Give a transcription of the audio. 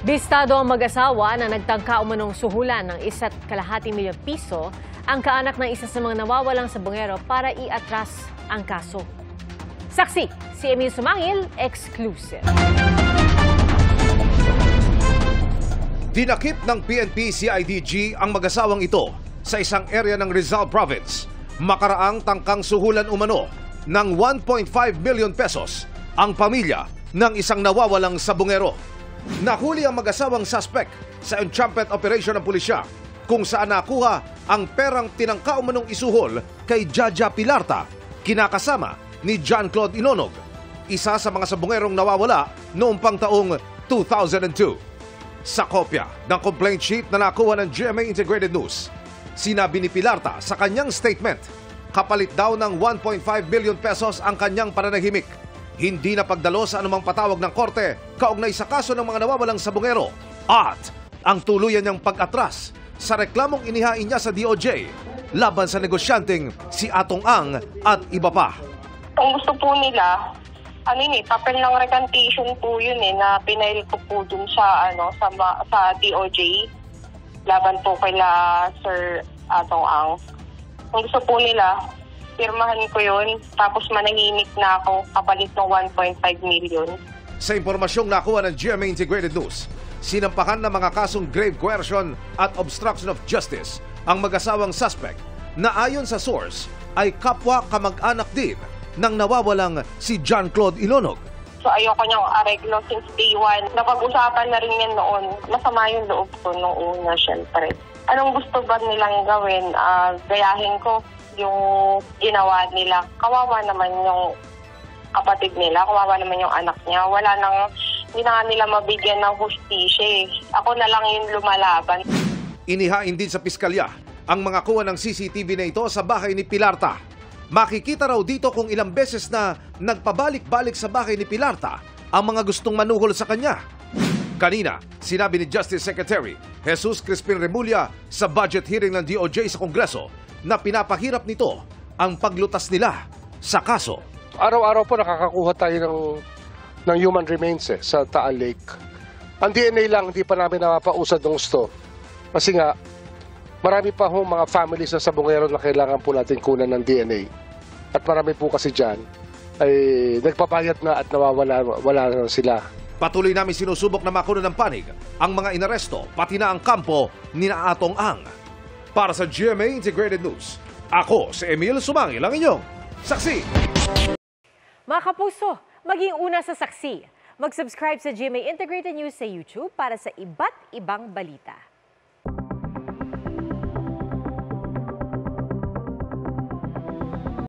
Bistado ang mag-asawa na nagtangka umanong suhulan ng 1.5 milyong piso ang kaanak ng isa sa mga nawawalang sabongero para iatras ang kaso. Saksi, si Emil Sumangil, exclusive. Dinakip ng PNP-CIDG ang mag-asawang ito sa isang area ng Rizal Province. Makaraang tangkang suhulan umano ng 1.5 million pesos ang pamilya ng isang nawawalang sabongero. Nahuli ang mag-asawang suspect sa entrapment operation ng pulisya kung saan nakuha ang perang tinangka umanong isuhol kay Jaja Pilarta, kinakasama ni John Claude Inonog, isa sa mga sabongerong nawawala noong pang taong 2002. Sa kopya ng complaint sheet na nakuha ng GMA Integrated News, sinabi ni Pilarta sa kanyang statement, kapalit daw ng 1.5 billion pesos ang kanyang pananahimik. Hindi na pagdalo sa anumang patawag ng korte kaugnay sa kaso ng mga nawawalang sabongero at ang tuluyan niyang pag-atras sa reklamong inihain niya sa DOJ laban sa negosyanteng si Atong Ang at iba pa. Kung gusto po nila, papel ng recantation po yun na pinail ko po dun sa DOJ laban po kila Sir Atong Ang. Kung gusto po nila, pirmahan ko yun, tapos manahimik na ako kapalit ng 1.5 million. Sa impormasyong nakuha ng GMA Integrated News, sinampahan ng mga kasong grave coercion at obstruction of justice ang mag-asawang suspect na ayon sa source ay kapwa kamag-anak din ng nawawalang si John Claude Inonog. So ayoko niyang areglo since day one. Napag-usapan na rin yan noon. Masama yung loob ko nung una, syempre. Anong gusto ba nilang gawin? Gayahin ko yung ginawa nila. Kawawa naman yung kapatid nila, kawawa naman yung anak niya. Hindi na nga nila mabigyan ng hustisya. Ako na lang yung lumalaban. Inihain din sa piskalya ang mga kuha ng CCTV na ito sa bahay ni Pilarta. Makikita raw dito kung ilang beses na nagpabalik-balik sa bahay ni Pilarta ang mga gustong manuhol sa kanya. Kanina, sinabi ni Justice Secretary Jesus Crispin Remulla sa budget hearing ng DOJ sa Kongreso na pinapahirap nito ang paglutas nila sa kaso. Araw-araw po nakakakuha tayo ng human remains sa Taal Lake. Ang DNA lang, hindi pa namin napapausad ng gusto. Kasi nga, marami pa hong mga families na sabongero na kailangan po natin kunan ng DNA. At marami po kasi dyan ay nagpapayat na at wala na sila. Patuloy namin sinusubok na makunan ng panig ang mga inaresto, pati na ang kampo ni Atong Ang. Para sa GMA Integrated News, ako si Emil Sumangil, ang inyong saksi. Mga kapuso, maging una sa saksi. Mag-subscribe sa GMA Integrated News sa YouTube para sa iba't ibang balita.